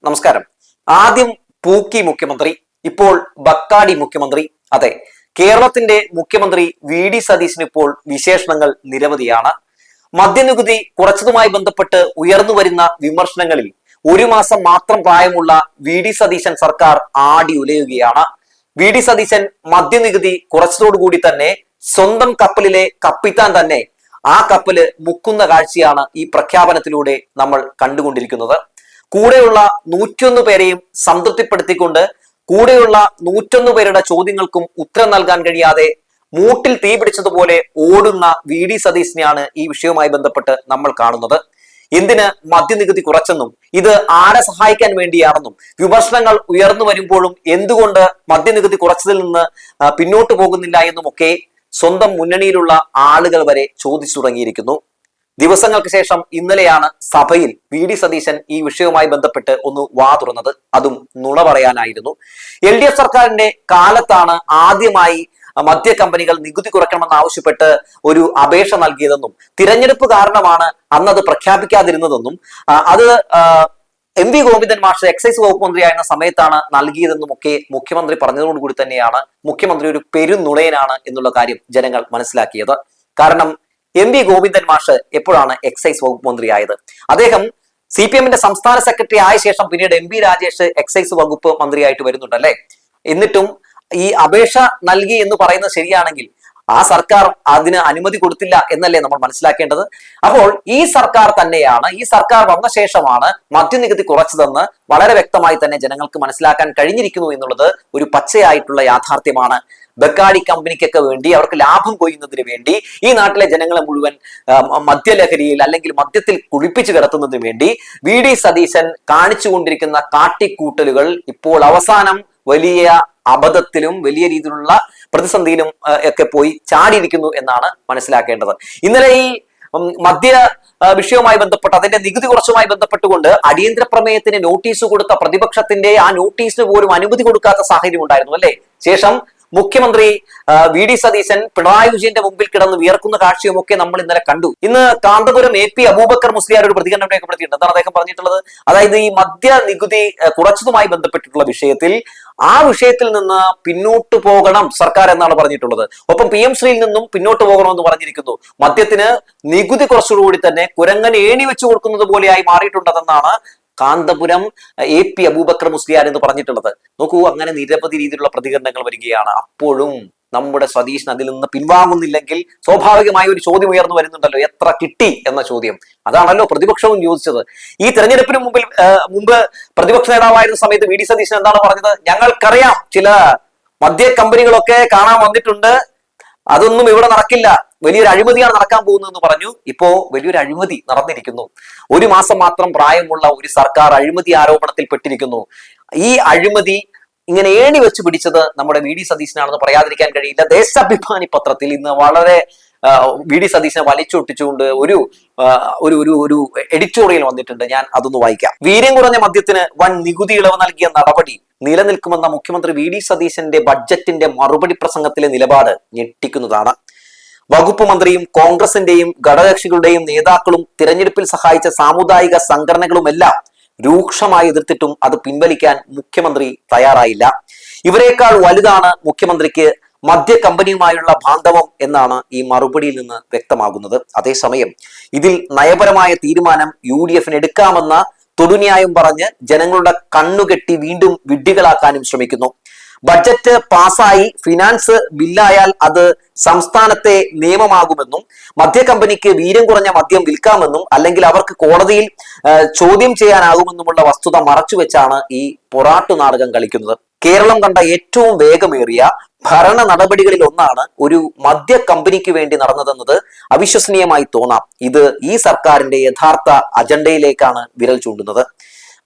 നമസ്കാരം. ആദ്യം പൂക്കി മുഖ്യമന്ത്രി, ഇപ്പോൾ ബക്കാടി മുഖ്യമന്ത്രി. അതെ, കേരളത്തിന്റെ മുഖ്യമന്ത്രി വി ഡി സതീശന് ഇപ്പോൾ വിശേഷണങ്ങൾ നിരവധിയാണ്. മദ്യനികുതി കുറച്ചതുമായി ബന്ധപ്പെട്ട് ഉയർന്നു വരുന്ന വിമർശനങ്ങളിൽ ഒരു മാസം മാത്രം പ്രായമുള്ള വി ഡി സതീശൻ സർക്കാർ ആടി ഉലയുകയാണ്. വി ഡി സതീശൻ മദ്യനികുതി കുറച്ചതോടുകൂടി തന്നെ സ്വന്തം കപ്പലിലെ കപ്പിത്താൻ തന്നെ ആ കപ്പല് മുക്കുന്ന കാഴ്ചയാണ് ഈ പ്രഖ്യാപനത്തിലൂടെ നമ്മൾ കണ്ടുകൊണ്ടിരിക്കുന്നത്. കൂടെയുള്ള 101 പേരെയും സംതൃപ്തിപ്പെടുത്തിക്കൊണ്ട് കൂടെയുള്ള 101 പേരുടെ ചോദ്യങ്ങൾക്കും ഉത്തരം നൽകാൻ കഴിയാതെ മൂട്ടിൽ തീ പിടിച്ചതുപോലെ ഓടുന്ന വി ഡി സതീശനെയാണ് ഈ വിഷയവുമായി ബന്ധപ്പെട്ട് നമ്മൾ കാണുന്നത്. എന്തിന് മദ്യനികുതി കുറച്ചെന്നും ഇത് ആരെ സഹായിക്കാൻ വേണ്ടിയാണെന്നും വിമർശനങ്ങൾ ഉയർന്നു വരുമ്പോഴും എന്തുകൊണ്ട് മദ്യനികുതി കുറച്ചതിൽ നിന്ന് പിന്നോട്ട് പോകുന്നില്ല എന്നുമൊക്കെ സ്വന്തം മുന്നണിയിലുള്ള ആളുകൾ വരെ ചോദിച്ചു തുടങ്ങിയിരിക്കുന്നു. ദിവസങ്ങൾക്ക് ശേഷം ഇന്നലെയാണ് സഭയിൽ വി ഡി സതീശൻ ഈ വിഷയവുമായി ബന്ധപ്പെട്ട് ഒന്ന് വാ തുറന്നത്. അതും നുണ പറയാനായിരുന്നു. LDF സർക്കാരിന്റെ കാലത്താണ് ആദ്യമായി മദ്യ കമ്പനികൾ നികുതി കുറയ്ക്കണമെന്ന് ആവശ്യപ്പെട്ട് ഒരു അപേക്ഷ നൽകിയതെന്നും തിരഞ്ഞെടുപ്പ് കാരണമാണ് അന്നത് പ്രഖ്യാപിക്കാതിരുന്നതെന്നും അത് MV ഗോവിന്ദൻ മാഷ് എക്സൈസ് വകുപ്പ് മന്ത്രിയായിരുന്ന സമയത്താണ് നൽകിയതെന്നും ഒക്കെ മുഖ്യമന്ത്രി പറഞ്ഞതോടുകൂടി തന്നെയാണ് മുഖ്യമന്ത്രി ഒരു പെരുന്നുണയനാണ് എന്നുള്ള കാര്യം ജനങ്ങൾ മനസ്സിലാക്കിയത്. കാരണം MV ഗോവിന്ദൻ മാഷ് എപ്പോഴാണ് എക്സൈസ് വകുപ്പ് മന്ത്രിയായത്? അദ്ദേഹം CPM-ന്റെ സംസ്ഥാന സെക്രട്ടറി ആയ ശേഷം പിന്നീട് MB രാജേഷ് എക്സൈസ് വകുപ്പ് മന്ത്രിയായിട്ട് വരുന്നുണ്ടല്ലേ. എന്നിട്ടും ഈ അപേക്ഷ നൽകി എന്ന് പറയുന്നത് ശരിയാണെങ്കിൽ ആ സർക്കാർ അതിന് അനുമതി കൊടുത്തില്ല എന്നല്ലേ നമ്മൾ മനസ്സിലാക്കേണ്ടത്. അപ്പോൾ ഈ സർക്കാർ തന്നെയാണ്, ഈ സർക്കാർ വന്ന ശേഷമാണ് മദ്യനികുതി കുറച്ചതെന്ന് വളരെ വ്യക്തമായി തന്നെ ജനങ്ങൾക്ക് മനസ്സിലാക്കാൻ കഴിഞ്ഞിരിക്കുന്നു എന്നുള്ളത് ഒരു പച്ചയായിട്ടുള്ള യാഥാർത്ഥ്യമാണ്. ബക്കാടി കമ്പനിക്കൊക്കെ വേണ്ടി, അവർക്ക് ലാഭം കൊയ്യുന്നതിന് വേണ്ടി ഈ നാട്ടിലെ ജനങ്ങളെ മുഴുവൻ മദ്യലഹരിയിൽ അല്ലെങ്കിൽ മദ്യത്തിൽ കുളിപ്പിച്ചു കിടത്തുന്നതിന് വേണ്ടി വി ഡി സതീശൻ കാണിച്ചുകൊണ്ടിരിക്കുന്ന കാട്ടിക്കൂട്ടലുകൾ ഇപ്പോൾ അവസാനം വലിയ അബദ്ധത്തിലും വലിയ രീതിയിലുള്ള പ്രതിസന്ധിയിലും ഒക്കെ പോയി ചാടിയിരിക്കുന്നു എന്നാണ് മനസ്സിലാക്കേണ്ടത്. ഇന്നലെ ഈ മദ്യ വിഷയവുമായി ബന്ധപ്പെട്ട് അതിന്റെ നികുതി കുറച്ചുമായി ബന്ധപ്പെട്ടുകൊണ്ട് അടിയന്തര പ്രമേയത്തിന് നോട്ടീസ് കൊടുത്ത പ്രതിപക്ഷത്തിന്റെ ആ നോട്ടീസിന് പോലും അനുമതി കൊടുക്കാത്ത സാഹചര്യം ഉണ്ടായിരുന്നു അല്ലെ. ശേഷം മുഖ്യമന്ത്രി വി ഡി സതീശൻ പിണറായി വിജയന്റെ മുമ്പിൽ കിടന്ന് വിയർക്കുന്ന കാഴ്ചയും ഒക്കെ നമ്മൾ ഇന്നലെ കണ്ടു. ഇന്ന് കാന്തപുരം AP അബൂബക്കർ മുസ്ലിയാർ ഒരു പ്രതികരണം രേഖപ്പെടുത്തിയിട്ടുണ്ട്. എന്താണ് അദ്ദേഹം പറഞ്ഞിട്ടുള്ളത്? അതായത് ഈ മദ്യ നികുതി കുറച്ചതുമായി ബന്ധപ്പെട്ടിട്ടുള്ള വിഷയത്തിൽ ആ വിഷയത്തിൽ നിന്ന് പിന്നോട്ട് പോകണം സർക്കാർ എന്നാണ് പറഞ്ഞിട്ടുള്ളത്. ഒപ്പം PM ശ്രീയിൽ നിന്നും പിന്നോട്ട് പോകണമെന്ന് പറഞ്ഞിരിക്കുന്നു. മദ്യത്തിന് നികുതി കുറച്ചുകൂടി തന്നെ കുരങ്ങന് ഏണി വെച്ചു കൊടുക്കുന്നത് പോലെയായി മാറിയിട്ടുണ്ടെന്നാണ് കാന്തപുരം AP അബൂബക്കർ മുസ്ലിയാർ എന്ന് പറഞ്ഞിട്ടുള്ളത്. നോക്കൂ, അങ്ങനെ നിരവധി രീതിയിലുള്ള പ്രതികരണങ്ങൾ വരികയാണ്. അപ്പോഴും നമ്മുടെ സതീശൻ അതിൽ നിന്ന് പിൻവാങ്ങുന്നില്ലെങ്കിൽ സ്വാഭാവികമായി ഒരു ചോദ്യം ഉയർന്നു വരുന്നുണ്ടല്ലോ, എത്ര കിട്ടി എന്ന ചോദ്യം. അതാണല്ലോ പ്രതിപക്ഷവും ചോദിച്ചത്. ഈ തെരഞ്ഞെടുപ്പിന് മുമ്പ് പ്രതിപക്ഷ നേതാവായിരുന്ന സമയത്ത് വി ഡി സതീശൻ എന്താണ് പറഞ്ഞത്? ഞങ്ങൾക്കറിയാം ചില മദ്യ കമ്പനികളൊക്കെ കാണാൻ വന്നിട്ടുണ്ട്, അതൊന്നും ഇവിടെ നടക്കില്ല, വലിയൊരു അഴിമതിയാണ് നടക്കാൻ പോകുന്നതെന്ന് പറഞ്ഞു. ഇപ്പോ വലിയൊരു അഴിമതി നടന്നിരിക്കുന്നു. ഒരു മാസം മാത്രം പ്രായമുള്ള ഒരു സർക്കാർ അഴിമതി ആരോപണത്തിൽ പെട്ടിരിക്കുന്നു. ഈ അഴിമതി ഇങ്ങനെ ഏണി വെച്ച് പിടിച്ചത് നമ്മുടെ വി ഡി സതീശനാണെന്ന് പറയാതിരിക്കാൻ കഴിയില്ല. ദേശാഭിമാനി പത്രത്തിൽ ഇന്ന് വളരെ വി ഡി സതീശനെ വലിച്ചൊട്ടിച്ചുകൊണ്ട് ഒരു എഡിറ്റോറിയൽ വന്നിട്ടുണ്ട്. ഞാൻ അതൊന്ന് വായിക്കാം. വീര്യം കുറഞ്ഞ മദ്യത്തിന് വൻ നികുതി ഇളവ് നൽകിയ നടപടി നിലനിൽക്കുമെന്ന മുഖ്യമന്ത്രി വി ഡി സതീശന്റെ ബഡ്ജറ്റിന്റെ മറുപടി പ്രസംഗത്തിലെ നിലപാട് ഞെട്ടിക്കുന്നതാണ്. വകുപ്പ് മന്ത്രിയും കോൺഗ്രസിന്റെയും ഘടകകക്ഷികളുടെയും നേതാക്കളും തിരഞ്ഞെടുപ്പിൽ സഹായിച്ച സാമുദായിക സംഘടനകളുമെല്ലാം രൂക്ഷമായി എതിർത്തിട്ടും അത് പിൻവലിക്കാൻ മുഖ്യമന്ത്രി തയ്യാറായില്ല. ഇവരെക്കാൾ വലുതാണ് മുഖ്യമന്ത്രിക്ക് മദ്യ കമ്പനിയുമായുള്ള ബാന്ധവം എന്നാണ് ഈ മറുപടിയിൽ നിന്ന് വ്യക്തമാകുന്നത്. അതേസമയം ഇതിൽ നയപരമായ തീരുമാനം UDF എടുക്കാമെന്ന തൊടുന്യായം പറഞ്ഞ് ജനങ്ങളുടെ കണ്ണുകെട്ടി വീണ്ടും വിഡ്ഢികളാക്കാനും ശ്രമിക്കുന്നു. ബഡ്ജറ്റ് പാസ്സായി ഫിനാൻസ് ബില്ലായാൽ അത് സംസ്ഥാനത്തെ നിയമമാകുമെന്നും മദ്യ കമ്പനിക്ക് വീര്യം കുറഞ്ഞ മദ്യം വിൽക്കാമെന്നും അല്ലെങ്കിൽ അവർക്ക് കോടതിയിൽ ചോദ്യം ചെയ്യാനാകുമെന്നുമുള്ള വസ്തുത മറച്ചുവെച്ചാണ് ഈ പൊറാട്ടു നാടകം കളിക്കുന്നത്. കേരളം കണ്ട ഏറ്റവും വേഗമേറിയ ഭരണ നടപടികളിൽ ഒന്നാണ് ഒരു മദ്യ കമ്പനിക്ക് വേണ്ടി നടന്നതെന്നത് അവിശ്വസനീയമായി തോന്നാം. ഇത് ഈ സർക്കാരിന്റെ യഥാർത്ഥ അജണ്ടയിലേക്കാണ് വിരൽ ചൂണ്ടുന്നത്.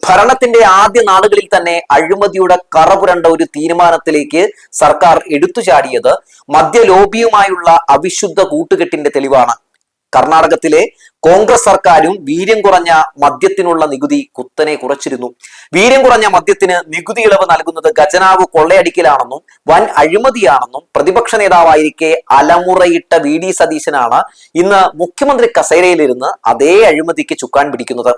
ഭരണത്തിന്റെ ആദ്യ നാളുകളിൽ തന്നെ അഴിമതിയുടെ കറപുരണ്ട ഒരു തീരുമാനത്തിലേക്ക് സർക്കാർ എടുത്തുചാടിയത് മദ്യ ലോബിയുമായുള്ള അവിശുദ്ധ കൂട്ടുകെട്ടിന്റെ തെളിവാണ്. കർണാടകത്തിലെ കോൺഗ്രസ് സർക്കാരും വീര്യം കുറഞ്ഞ മദ്യത്തിനുള്ള നികുതി കുത്തനെ കുറച്ചിരുന്നു. വീര്യം കുറഞ്ഞ മദ്യത്തിന് നികുതി ഇളവ് നൽകുന്നത് ഖജനാവ് കൊള്ളയടിക്കലാണെന്നും വൻ അഴിമതിയാണെന്നും പ്രതിപക്ഷ നേതാവായിരിക്കെ അലമുറയിട്ട വി ഡി സതീശനാണ് ഇന്ന് മുഖ്യമന്ത്രി കസേരയിലിരുന്ന് അതേ അഴിമതിക്ക് ചുക്കാൻ പിടിക്കുന്നത്.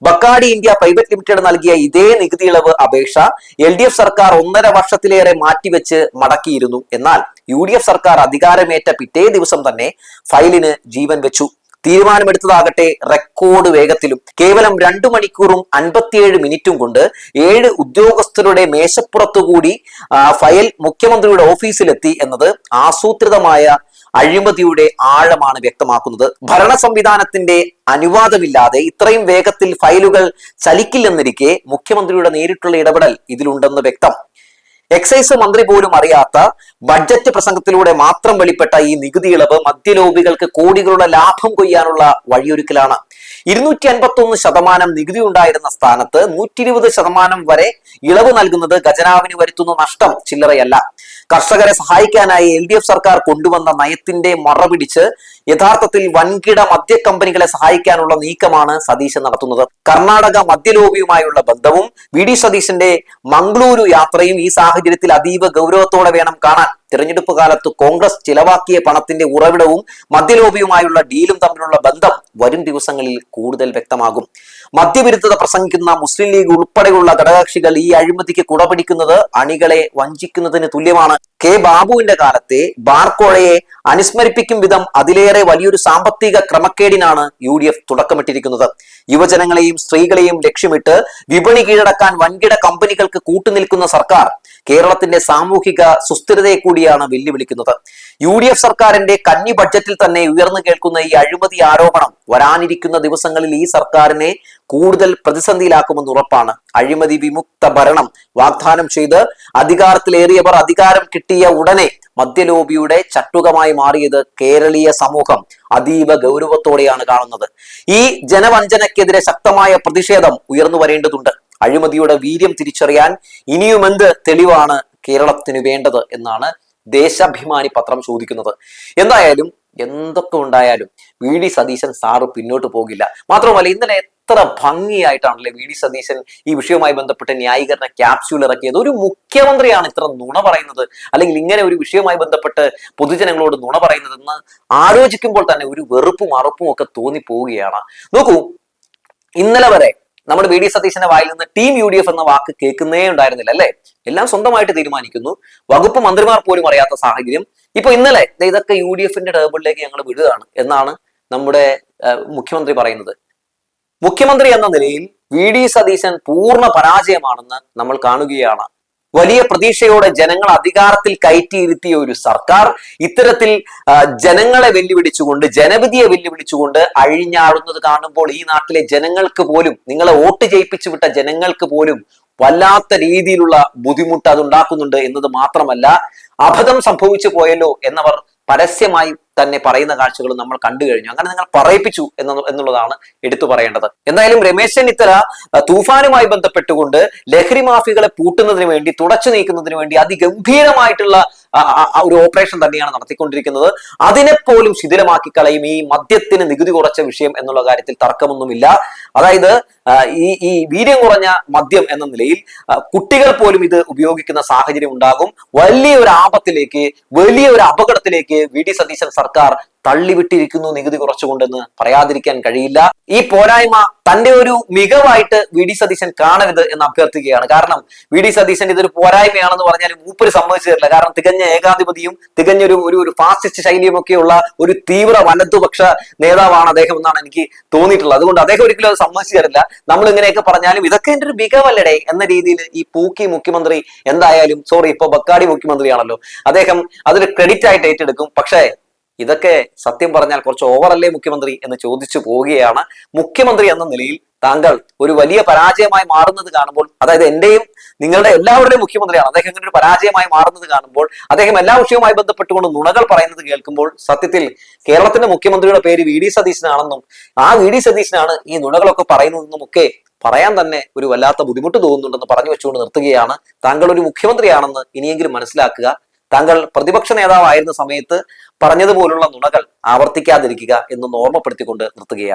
ബക്കാഡി ഇന്ത്യ പ്രൈവറ്റ് ലിമിറ്റഡ് നൽകിയ ഇതേ നികുതി ഇളവ് അപേക്ഷ LDF സർക്കാർ 1.5 വർഷത്തിലേറെ മാറ്റിവെച്ച് മടക്കിയിരുന്നു. എന്നാൽ UDF സർക്കാർ അധികാരമേറ്റ പിറ്റേ ദിവസം തന്നെ ഫയലിന് ജീവൻ വെച്ചു. തീരുമാനമെടുത്തതാകട്ടെ റെക്കോർഡ് വേഗത്തിലും. കേവലം 2 മണിക്കൂറും 57 മിനിറ്റും കൊണ്ട് 7 ഉദ്യോഗസ്ഥരുടെ മേശപ്പുറത്തുകൂടി ഫയൽ മുഖ്യമന്ത്രിയുടെ ഓഫീസിലെത്തി എന്നത് ആസൂത്രിതമായ അഴിമതിയുടെ ആഴമാണ് വ്യക്തമാക്കുന്നത്. ഭരണ സംവിധാനത്തിന്റെ അനുവാദമില്ലാതെ ഇത്രയും വേഗത്തിൽ ഫയലുകൾ ചലിക്കില്ലെന്നിരിക്കെ മുഖ്യമന്ത്രിയുടെ നേരിട്ടുള്ള ഇടപെടൽ ഇതിലുണ്ടെന്ന് വ്യക്തം. എക്സൈസ് മന്ത്രി പോലും അറിയാത്ത ബഡ്ജറ്റ് പ്രസംഗത്തിലൂടെ മാത്രം വെളിപ്പെട്ട ഈ നികുതി ഇളവ് മദ്യലോബികൾക്ക് കോടികളുടെ ലാഭം കൊയ്യാനുള്ള വഴിയൊരുക്കലാണ്. 251% നികുതി ഉണ്ടായിരുന്ന സ്ഥാനത്ത് 120% വരെ ഇളവ് നൽകുന്നത് ഖജനാവിന് വരുത്തുന്ന നഷ്ടം ചില്ലറയല്ല. കർഷകരെ സഹായിക്കാനായി LDF സർക്കാർ കൊണ്ടുവന്ന നയത്തിന്റെ മറപിടിച്ച് യഥാർത്ഥത്തിൽ വൻകിട മദ്യ കമ്പനികളെ സഹായിക്കാനുള്ള നീക്കമാണ് സതീശൻ നടത്തുന്നത്. കർണാടക മദ്യലോബിയുമായുള്ള ബന്ധവും VD സതീശന്റെ മംഗളൂരു യാത്രയും ഈ സാഹചര്യത്തിൽ അതീവ ഗൗരവത്തോടെ വേണം കാണാൻ. തിരഞ്ഞെടുപ്പ് കാലത്ത് കോൺഗ്രസ് ചിലവാക്കിയ പണത്തിന്റെ ഉറവിടവും മദ്യലോബിയുമായുള്ള ഡീലും തമ്മിലുള്ള ബന്ധം വരും ദിവസങ്ങളിൽ കൂടുതൽ വ്യക്തമാകും. മദ്യവിരുദ്ധത പ്രസംഗിക്കുന്ന മുസ്ലിം ലീഗ് ഉൾപ്പെടെയുള്ള ഘടകകക്ഷികൾ ഈ അഴിമതിക്ക് കുടപിടിക്കുന്നത് അണികളെ വഞ്ചിക്കുന്നതിന് തുല്യമാണ്. K. ബാബുവിന്റെ കാലത്തെ ബാർക്കോഴയെ അനുസ്മരിപ്പിക്കും വിധം അതിലേറെ വലിയൊരു സാമ്പത്തിക ക്രമക്കേടിനാണ് UDF തുടക്കമിട്ടിരിക്കുന്നത്. യുവജനങ്ങളെയും സ്ത്രീകളെയും ലക്ഷ്യമിട്ട് വിപണി കീഴടക്കാൻ വൻകിട കമ്പനികൾക്ക് കൂട്ടുനിൽക്കുന്ന സർക്കാർ കേരളത്തിന്റെ സാമൂഹിക സുസ്ഥിരതയെ കൂടിയാണ് വെല്ലുവിളിക്കുന്നത്. UDF സർക്കാരിന്റെ കന്നി ബഡ്ജറ്റിൽ തന്നെ ഉയർന്നു കേൾക്കുന്ന ഈ അഴിമതി ആരോപണം വരാനിരിക്കുന്ന ദിവസങ്ങളിൽ ഈ സർക്കാരിനെ കൂടുതൽ പ്രതിസന്ധിയിലാക്കുമെന്ന് ഉറപ്പാണ്. അഴിമതി വിമുക്ത ഭരണം വാഗ്ദാനം ചെയ്ത് അധികാരത്തിലേറിയവർ അധികാരം കിട്ടിയ ഉടനെ മദ്യലോബിയുടെ ചട്ടുകമായി മാറിയത് കേരളീയ സമൂഹം അതീവ ഗൗരവത്തോടെയാണ് കാണുന്നത്. ഈ ജനവഞ്ചനക്കെതിരെ ശക്തമായ പ്രതിഷേധം ഉയർന്നു വരേണ്ടതുണ്ട്. അഴിമതിയുടെ വീര്യം തിരിച്ചറിയാൻ ഇനിയും എന്ത് തെളിവാണ് കേരളത്തിന് വേണ്ടത് എന്നാണ് ദേശാഭിമാനി പത്രം ചോദിക്കുന്നത്. എന്തായാലും എന്തൊക്കെ ഉണ്ടായാലും VD സതീശൻ സാറ് പിന്നോട്ട് പോകില്ല. മാത്രമല്ല ഇന്നലെ എത്ര ഭംഗിയായിട്ടാണല്ലേ VD സതീശൻ ഈ വിഷയവുമായി ബന്ധപ്പെട്ട് ന്യായീകരണ ക്യാപ്സ്യൂൾ ഇറക്കിയത്. ഒരു മുഖ്യമന്ത്രിയാണ് ഇത്ര നുണ പറയുന്നത്, അല്ലെങ്കിൽ ഇങ്ങനെ ഒരു വിഷയവുമായി ബന്ധപ്പെട്ട് പൊതുജനങ്ങളോട് നുണ പറയുന്നതെന്ന് ആലോചിക്കുമ്പോൾ തന്നെ ഒരു വെറുപ്പും അറുപ്പും ഒക്കെ തോന്നിപ്പോവുകയാണ്. നോക്കൂ, ഇന്നലെ വരെ നമ്മുടെ VD സതീശന്റെ വായിൽ നിന്ന് ടീം UDF എന്ന വാക്ക് കേൾക്കുന്നേ ഉണ്ടായിരുന്നില്ല അല്ലെ. എല്ലാം സ്വന്തമായിട്ട് തീരുമാനിക്കുന്നു. വകുപ്പ് മന്ത്രിമാർ പോലും അറിയാത്ത സാഹചര്യം. ഇപ്പൊ ഇന്നലെ ഇതൊക്കെ UDFന്റെ ടേബിളിലേക്ക് ഞങ്ങൾ വിടുകയാണ് എന്നാണ് നമ്മുടെ മുഖ്യമന്ത്രി പറയുന്നത്. മുഖ്യമന്ത്രി എന്ന നിലയിൽ VD സതീശൻ പൂർണ്ണ പരാജയമാണെന്ന് നമ്മൾ കാണുകയാണ്. വലിയ പ്രതീക്ഷയോടെ ജനങ്ങൾ അധികാരത്തിൽ കയറ്റിയിരുത്തിയ ഒരു സർക്കാർ ഇത്തരത്തിൽ ജനങ്ങളെ വെല്ലുവിളിച്ചുകൊണ്ട്, ജനവിധിയെ വെല്ലുവിളിച്ചുകൊണ്ട് അഴിഞ്ഞാടുന്നത് കാണുമ്പോൾ ഈ നാട്ടിലെ ജനങ്ങൾക്ക് പോലും, നിങ്ങളെ വോട്ട് ചെയ്യിപ്പിച്ചു വിട്ട ജനങ്ങൾക്ക് പോലും വല്ലാത്ത രീതിയിലുള്ള ബുദ്ധിമുട്ട് അതുണ്ടാക്കുന്നുണ്ട് എന്നത് മാത്രമല്ല, അബദ്ധം സംഭവിച്ചു പോയല്ലോ എന്നവർ പരസ്യമായി തന്നെ പറയുന്ന കാഴ്ചകൾ നമ്മൾ കണ്ടു കഴിഞ്ഞു. അങ്ങനെ നിങ്ങൾ പറയിപ്പിച്ചു എന്നുള്ളതാണ് എടുത്തു പറയേണ്ടത്. എന്തായാലും രമേശ് ചെന്നിത്തല തൂഫാനുമായി ബന്ധപ്പെട്ടുകൊണ്ട് ലഹരി മാഫികളെ പൂട്ടുന്നതിന് വേണ്ടി, തുടച്ചു നീക്കുന്നതിന് വേണ്ടി അതിഗംഭീരമായിട്ടുള്ള ഒരു ഓപ്പറേഷൻ തന്നെയാണ് നടത്തിക്കൊണ്ടിരിക്കുന്നത്. അതിനെപ്പോലും ശിഥിലമാക്കി കളയും ഈ മദ്യത്തിന് നികുതി കുറച്ച വിഷയം എന്നുള്ള കാര്യത്തിൽ തർക്കമൊന്നുമില്ല. അതായത് ഈ വീര്യം കുറഞ്ഞ മദ്യം എന്ന നിലയിൽ കുട്ടികൾ പോലും ഇത് ഉപയോഗിക്കുന്ന സാഹചര്യം ഉണ്ടാകും. വലിയൊരു ആപത്തിലേക്ക്, വലിയൊരു അപകടത്തിലേക്ക് VD സതീശൻ സർക്കാർ തള്ളിവിട്ടിരിക്കുന്നു നികുതി കുറച്ചുകൊണ്ടെന്ന് പറയാതിരിക്കാൻ കഴിയില്ല. ഈ പോരായ്മ തന്റെ ഒരു മികവായിട്ട് VD സതീശൻ കാണരുത് എന്ന് അഭ്യർത്ഥിക്കുകയാണ്. കാരണം VD സതീശൻ ഇതൊരു പോരായ്മയാണെന്ന് പറഞ്ഞാൽ മൂപ്പര് സമ്മതിച്ചു തരില്ല. കാരണം തികഞ്ഞ ഏകാധിപതിയും തികഞ്ഞൊരു ഒരു ഫാസിസ്റ്റ് ശൈലിയും ഒക്കെയുള്ള ഒരു തീവ്ര വലതുപക്ഷ നേതാവാണ് അദ്ദേഹം എന്നാണ് എനിക്ക് തോന്നിയിട്ടുള്ളത്. അതുകൊണ്ട് അദ്ദേഹം ഒരിക്കലും അത് സമ്മതിച്ചു തരില്ല. നമ്മൾ ഇങ്ങനെയൊക്കെ പറഞ്ഞാലും ഇതൊക്കെ എന്റെ ഒരു മികവല്ലടേ എന്ന രീതിയിൽ ഈ പൂക്കി മുഖ്യമന്ത്രി എന്തായാലും, ഇപ്പൊ ബക്കാടി മുഖ്യമന്ത്രിയാണല്ലോ, അദ്ദേഹം അതൊരു ക്രെഡിറ്റ് ആയിട്ട് ഏറ്റെടുക്കും. പക്ഷേ ഇതൊക്കെ സത്യം പറഞ്ഞാൽ കുറച്ച് ഓവറല്ലേ മുഖ്യമന്ത്രി എന്ന് ചോദിച്ചു പോവുകയാണ്. മുഖ്യമന്ത്രി എന്ന നിലയിൽ താങ്കൾ ഒരു വലിയ പരാജയമായി മാറുന്നത് കാണുമ്പോൾ, അതായത് എന്റെയും നിങ്ങളുടെ എല്ലാവരുടെയും മുഖ്യമന്ത്രിയാണ് അദ്ദേഹം, ഇങ്ങനെ ഒരു പരാജയമായി മാറുന്നത് കാണുമ്പോൾ, അദ്ദേഹം എല്ലാ വിഷയവുമായി ബന്ധപ്പെട്ടുകൊണ്ട് നുണകൾ പറയുന്നത് കേൾക്കുമ്പോൾ സത്യത്തിൽ കേരളത്തിന്റെ മുഖ്യമന്ത്രിയുടെ പേര് VD സതീശനാണെന്നും ആ VD സതീശനാണ് ഈ നുണകളൊക്കെ പറയുന്നതെന്നും ഒക്കെ പറയാൻ തന്നെ ഒരു വല്ലാത്ത ബുദ്ധിമുട്ട് തോന്നുന്നുണ്ടെന്ന് പറഞ്ഞു വെച്ചുകൊണ്ട് നിർത്തുകയാണ്. താങ്കൾ ഒരു മുഖ്യമന്ത്രിയാണെന്ന് ഇനിയെങ്കിലും മനസ്സിലാക്കുക. താങ്കൾ പ്രതിപക്ഷ നേതാവായിരുന്ന സമയത്ത് പറഞ്ഞതുപോലുള്ള നുണകൾ ആവർത്തിക്കാതിരിക്കുക എന്ന് ഓർമ്മപ്പെടുത്തിക്കൊണ്ട് നിർത്തുകയാണ്.